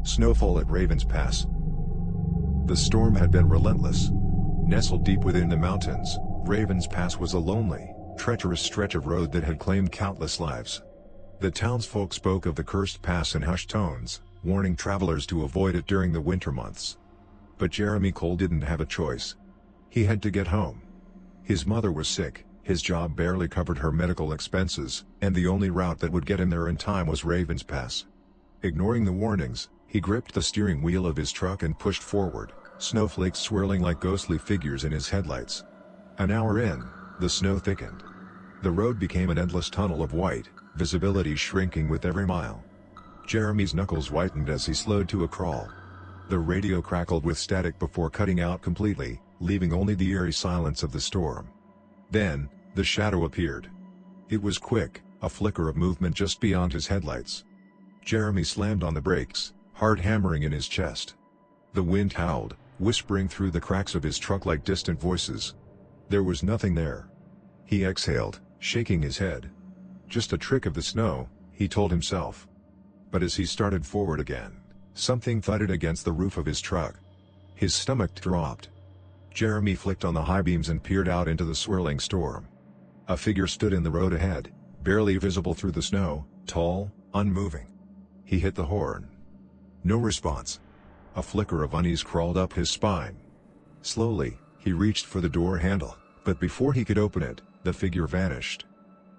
Snowfall at Ravens Pass. The storm had been relentless. Nestled deep within the mountains, Ravens Pass was a lonely, treacherous stretch of road that had claimed countless lives. The townsfolk spoke of the cursed pass in hushed tones, warning travelers to avoid it during the winter months. But Jeremy Cole didn't have a choice. He had to get home. His mother was sick, his job barely covered her medical expenses, and the only route that would get him there in time was Ravens Pass. Ignoring the warnings, he gripped the steering wheel of his truck and pushed forward, snowflakes swirling like ghostly figures in his headlights. An hour in, the snow thickened. The road became an endless tunnel of white, visibility shrinking with every mile. Jeremy's knuckles whitened as he slowed to a crawl. The radio crackled with static before cutting out completely, leaving only the eerie silence of the storm. Then, the shadow appeared. It was quick, a flicker of movement just beyond his headlights. Jeremy slammed on the brakes, heart hammering in his chest. The wind howled, whispering through the cracks of his truck like distant voices. There was nothing there. He exhaled, shaking his head. Just a trick of the snow, he told himself. But as he started forward again, something thudded against the roof of his truck. His stomach dropped. Jeremy flicked on the high beams and peered out into the swirling storm. A figure stood in the road ahead, barely visible through the snow, tall, unmoving. He hit the horn. No response. A flicker of unease crawled up his spine. Slowly, he reached for the door handle, but before he could open it, the figure vanished.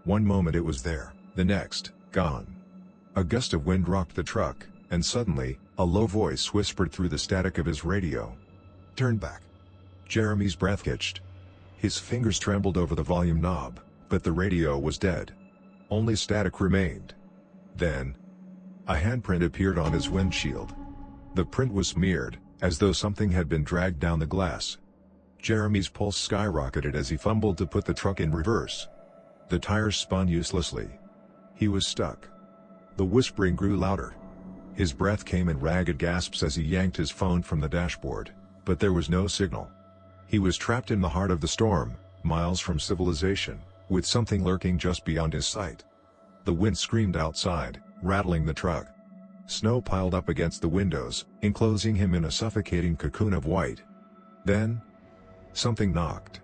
One moment it was there, the next, gone. A gust of wind rocked the truck, and suddenly, a low voice whispered through the static of his radio. "Turn back." Jeremy's breath hitched. His fingers trembled over the volume knob, but the radio was dead. Only static remained. Then, a handprint appeared on his windshield. The print was smeared, as though something had been dragged down the glass. Jeremy's pulse skyrocketed as he fumbled to put the truck in reverse. The tires spun uselessly. He was stuck. The whispering grew louder. His breath came in ragged gasps as he yanked his phone from the dashboard, but there was no signal. He was trapped in the heart of the storm, miles from civilization, with something lurking just beyond his sight. The wind screamed outside, rattling the truck. Snow piled up against the windows, enclosing him in a suffocating cocoon of white. Then, something knocked.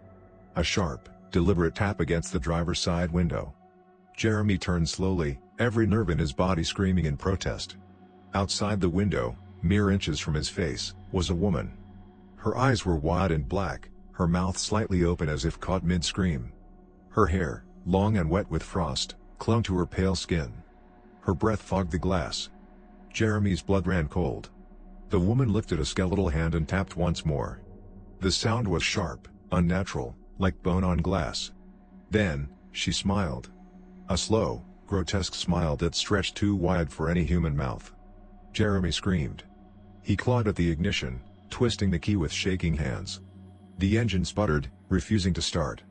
A sharp, deliberate tap against the driver's side window. Jeremy turned slowly, every nerve in his body screaming in protest. Outside the window, mere inches from his face, was a woman. Her eyes were wide and black, her mouth slightly open as if caught mid-scream. Her hair, long and wet with frost, clung to her pale skin. Her breath fogged the glass. Jeremy's blood ran cold. The woman lifted a skeletal hand and tapped once more. The sound was sharp, unnatural, like bone on glass. Then, she smiled. A slow, grotesque smile that stretched too wide for any human mouth. Jeremy screamed. He clawed at the ignition, twisting the key with shaking hands. The engine sputtered, refusing to start.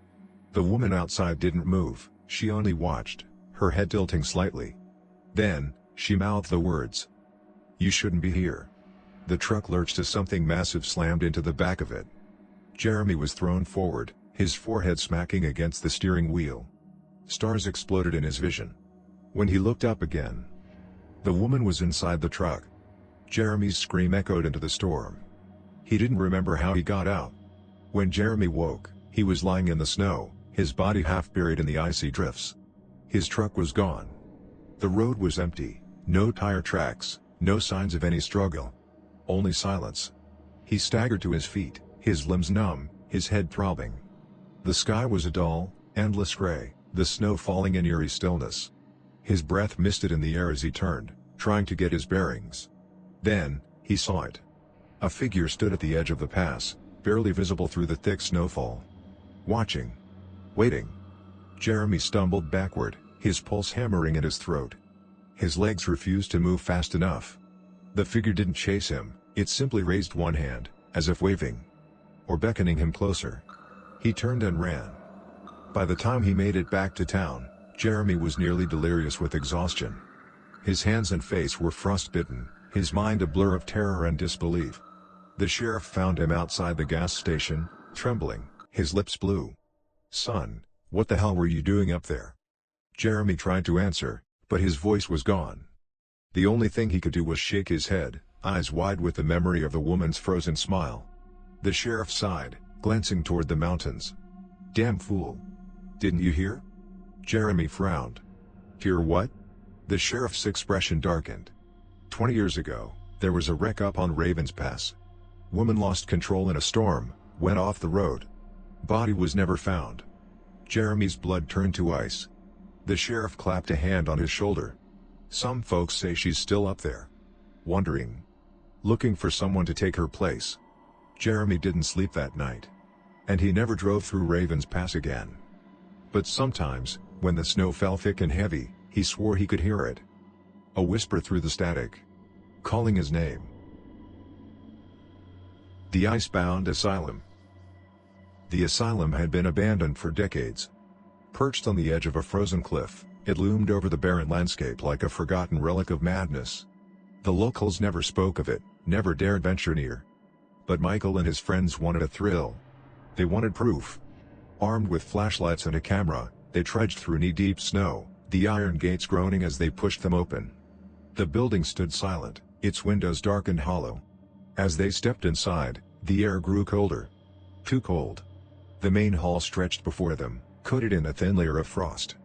The woman outside didn't move, she only watched, her head tilting slightly. Then, she mouthed the words. "You shouldn't be here." The truck lurched as something massive slammed into the back of it. Jeremy was thrown forward, his forehead smacking against the steering wheel. Stars exploded in his vision. When he looked up again, the woman was inside the truck. Jeremy's scream echoed into the storm. He didn't remember how he got out. When Jeremy woke, he was lying in the snow, his body half buried in the icy drifts. His truck was gone. The road was empty, no tire tracks, no signs of any struggle. Only silence. He staggered to his feet, his limbs numb, his head throbbing. The sky was a dull, endless gray, the snow falling in eerie stillness. His breath misted in the air as he turned, trying to get his bearings. Then, he saw it. A figure stood at the edge of the pass, barely visible through the thick snowfall. Watching. Waiting. Jeremy stumbled backward, his pulse hammering in his throat. His legs refused to move fast enough. The figure didn't chase him, it simply raised one hand, as if waving. Or beckoning him closer. He turned and ran. By the time he made it back to town, Jeremy was nearly delirious with exhaustion. His hands and face were frostbitten, his mind a blur of terror and disbelief. The sheriff found him outside the gas station, trembling, his lips blue. "Son, what the hell were you doing up there?" Jeremy tried to answer, but his voice was gone. The only thing he could do was shake his head, eyes wide with the memory of the woman's frozen smile. The sheriff sighed, glancing toward the mountains. "Damn fool. Didn't you hear?" Jeremy frowned. "Hear what?" The sheriff's expression darkened. 20 years ago, there was a wreck up on Ravens Pass. Woman lost control in a storm, went off the road. Body was never found. Jeremy's blood turned to ice. The sheriff clapped a hand on his shoulder. "Some folks say she's still up there. Wondering. Looking for someone to take her place." Jeremy didn't sleep that night. And he never drove through Ravens Pass again. But sometimes, when the snow fell thick and heavy, he swore he could hear it. A whisper through the static. Calling his name. The Icebound Asylum. The asylum had been abandoned for decades. Perched on the edge of a frozen cliff, it loomed over the barren landscape like a forgotten relic of madness. The locals never spoke of it, never dared venture near. But Michael and his friends wanted a thrill. They wanted proof. Armed with flashlights and a camera, they trudged through knee-deep snow, the iron gates groaning as they pushed them open. The building stood silent, its windows dark and hollow. As they stepped inside, the air grew colder. Too cold. The main hall stretched before them, coated in a thin layer of frost.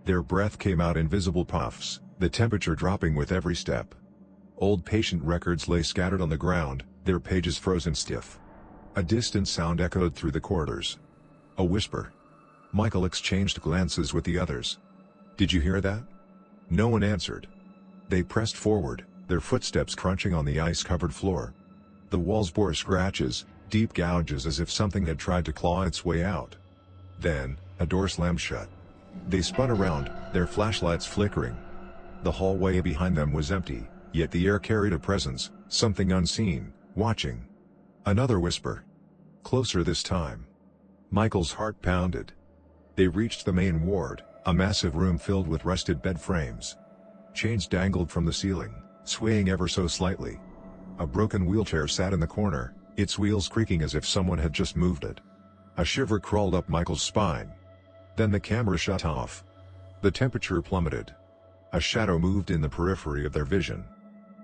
Their breath came out in visible puffs, the temperature dropping with every step. Old patient records lay scattered on the ground, their pages frozen stiff. A distant sound echoed through the corridors. A whisper. Michael exchanged glances with the others. "Did you hear that?" No one answered. They pressed forward, their footsteps crunching on the ice-covered floor. The walls bore scratches, deep gouges as if something had tried to claw its way out. Then, a door slammed shut. They spun around, their flashlights flickering. The hallway behind them was empty, yet the air carried a presence, something unseen, watching. Another whisper. Closer this time. Michael's heart pounded. They reached the main ward, a massive room filled with rusted bed frames. Chains dangled from the ceiling, swaying ever so slightly. A broken wheelchair sat in the corner, its wheels creaking as if someone had just moved it. A shiver crawled up Michael's spine. Then the camera shut off. The temperature plummeted. A shadow moved in the periphery of their vision.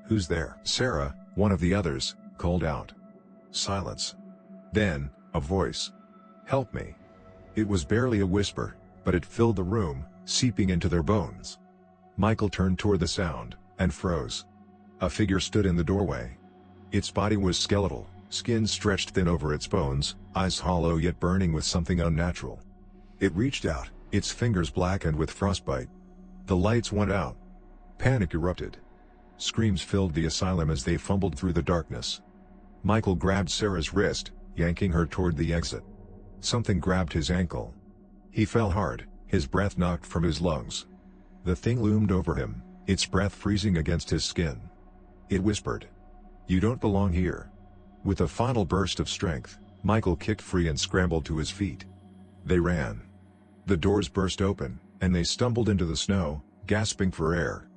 "Who's there?" Sarah, one of the others, called out. Silence. Then, a voice. "Help me." It was barely a whisper, but it filled the room, seeping into their bones. Michael turned toward the sound, and froze. A figure stood in the doorway. Its body was skeletal, skin stretched thin over its bones, eyes hollow yet burning with something unnatural. It reached out, its fingers blackened with frostbite. The lights went out. Panic erupted. Screams filled the asylum as they fumbled through the darkness. Michael grabbed Sarah's wrist, yanking her toward the exit. Something grabbed his ankle. He fell hard, his breath knocked from his lungs. The thing loomed over him, its breath freezing against his skin. It whispered, "You don't belong here." With a final burst of strength, Michael kicked free and scrambled to his feet. They ran. The doors burst open, and they stumbled into the snow, gasping for air.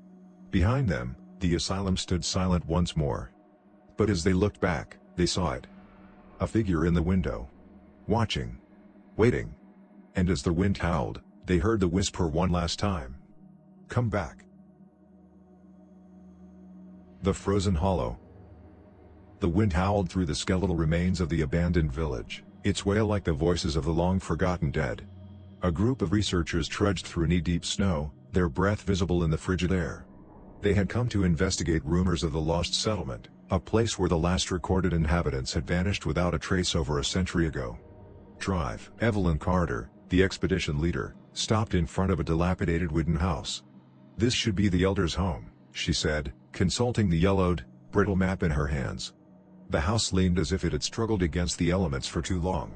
Behind them, the asylum stood silent once more. But as they looked back, they saw it. A figure in the window. Watching. Waiting. And as the wind howled, they heard the whisper one last time. "Come back." The frozen hollow. The wind howled through the skeletal remains of the abandoned village, its wail like the voices of the long-forgotten dead. A group of researchers trudged through knee-deep snow, their breath visible in the frigid air. They had come to investigate rumors of the lost settlement, a place where the last recorded inhabitants had vanished without a trace over a century ago. Drive. Evelyn Carter, the expedition leader, stopped in front of a dilapidated wooden house. "This should be the Elder's home," she said, consulting the yellowed, brittle map in her hands. The house leaned as if it had struggled against the elements for too long.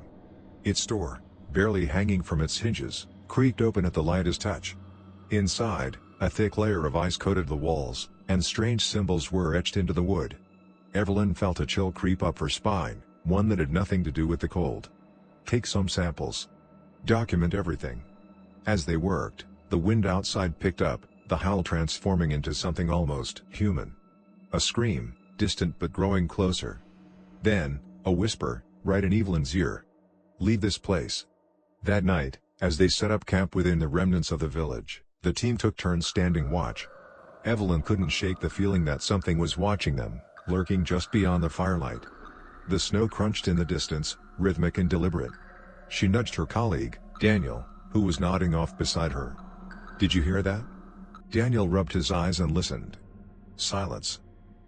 Its door, barely hanging from its hinges, creaked open at the lightest touch. Inside, a thick layer of ice coated the walls, and strange symbols were etched into the wood. Evelyn felt a chill creep up her spine, one that had nothing to do with the cold. "Take some samples. Document everything." As they worked, the wind outside picked up, the howl transforming into something almost human. A scream, distant but growing closer. Then, a whisper, right in Evelyn's ear. "Leave this place." That night, as they set up camp within the remnants of the village, the team took turns standing watch. Evelyn couldn't shake the feeling that something was watching them, lurking just beyond the firelight. The snow crunched in the distance, rhythmic and deliberate. She nudged her colleague, Daniel, who was nodding off beside her. "Did you hear that?" Daniel rubbed his eyes and listened. Silence.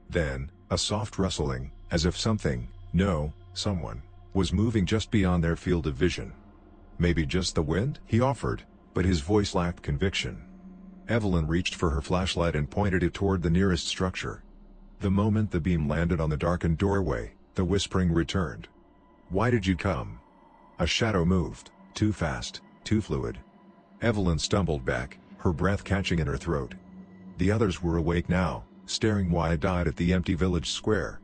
Then, a soft rustling, as if someone, was moving just beyond their field of vision. "Maybe just the wind?" he offered, but his voice lacked conviction. Evelyn reached for her flashlight and pointed it toward the nearest structure. The moment the beam landed on the darkened doorway, the whispering returned. "Why did you come?" A shadow moved, too fast, too fluid. Evelyn stumbled back, her breath catching in her throat. The others were awake now, staring wide-eyed at the empty village square.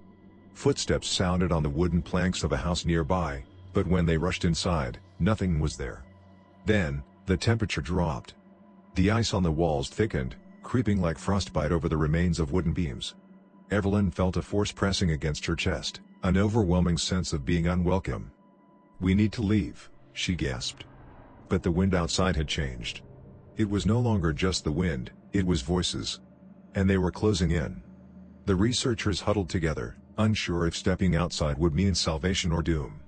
Footsteps sounded on the wooden planks of a house nearby, but when they rushed inside, nothing was there. Then, the temperature dropped. The ice on the walls thickened, creeping like frostbite over the remains of wooden beams. Evelyn felt a force pressing against her chest, an overwhelming sense of being unwelcome. "We need to leave," she gasped. But the wind outside had changed. It was no longer just the wind, it was voices. And they were closing in. The researchers huddled together, unsure if stepping outside would mean salvation or doom.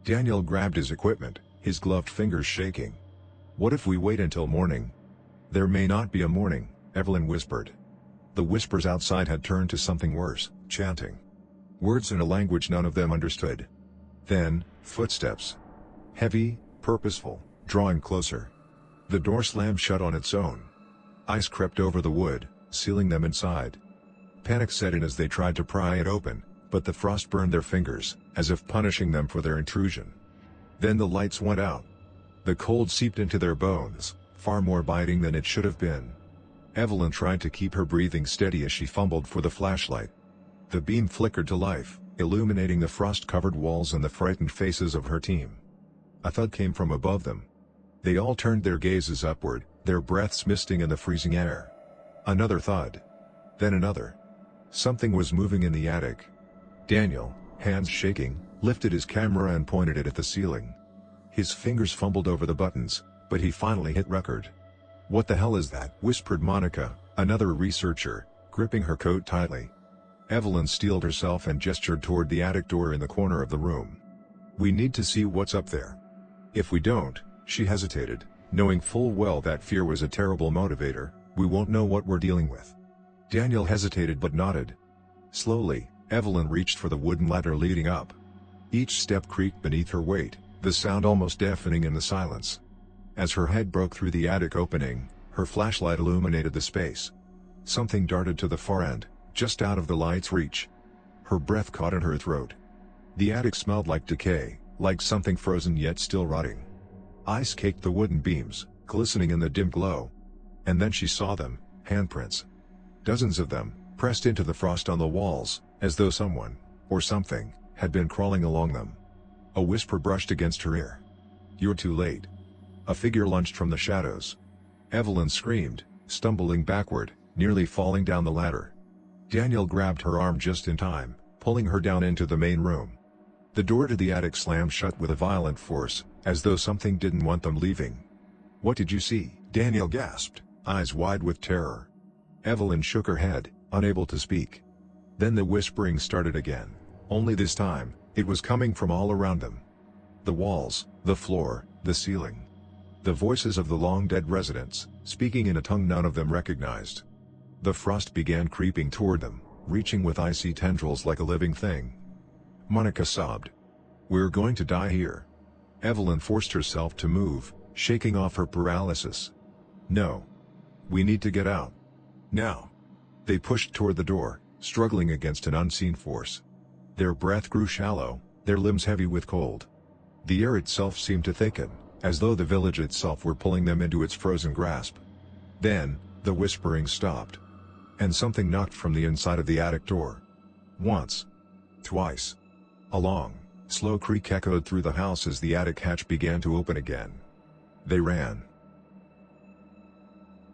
Daniel grabbed his equipment, his gloved fingers shaking. "What if we wait until morning?" "There may not be a morning," Evelyn whispered. The whispers outside had turned to something worse, chanting. Words in a language none of them understood. Then, footsteps. Heavy, purposeful, drawing closer. The door slammed shut on its own. Ice crept over the wood, sealing them inside. Panic set in as they tried to pry it open, but the frost burned their fingers, as if punishing them for their intrusion. Then the lights went out. The cold seeped into their bones, far more biting than it should have been. Evelyn tried to keep her breathing steady as she fumbled for the flashlight. The beam flickered to life, illuminating the frost-covered walls and the frightened faces of her team. A thud came from above them. They all turned their gazes upward, their breaths misting in the freezing air. Another thud. Then another. Something was moving in the attic. Daniel, hands shaking, lifted his camera and pointed it at the ceiling. His fingers fumbled over the buttons, but he finally hit record. "What the hell is that?" whispered Monica, another researcher, gripping her coat tightly. Evelyn steeled herself and gestured toward the attic door in the corner of the room. "We need to see what's up there. If we don't," she hesitated, knowing full well that fear was a terrible motivator, "we won't know what we're dealing with." Daniel hesitated but nodded. Slowly, Evelyn reached for the wooden ladder leading up. Each step creaked beneath her weight, the sound almost deafening in the silence. As her head broke through the attic opening, her flashlight illuminated the space. Something darted to the far end, just out of the light's reach. Her breath caught in her throat. The attic smelled like decay, like something frozen yet still rotting. Ice caked the wooden beams, glistening in the dim glow. And then she saw them, handprints. Dozens of them, pressed into the frost on the walls, as though someone, or something, had been crawling along them. A whisper brushed against her ear. "You're too late." A figure lunged from the shadows. Evelyn screamed, stumbling backward, nearly falling down the ladder. Daniel grabbed her arm just in time, pulling her down into the main room. The door to the attic slammed shut with a violent force, as though something didn't want them leaving. "What did you see?" Daniel gasped, eyes wide with terror. Evelyn shook her head, unable to speak. Then the whispering started again, only this time, it was coming from all around them. The walls, the floor, the ceiling. The voices of the long-dead residents, speaking in a tongue none of them recognized. The frost began creeping toward them, reaching with icy tendrils like a living thing. Monica sobbed. "We're going to die here." Evelyn forced herself to move, shaking off her paralysis. "No. We need to get out. Now." They pushed toward the door, struggling against an unseen force. Their breath grew shallow, their limbs heavy with cold. The air itself seemed to thicken, as though the village itself were pulling them into its frozen grasp. Then, the whispering stopped. And something knocked from the inside of the attic door. Once. Twice. A long, slow creak echoed through the house as the attic hatch began to open again. They ran.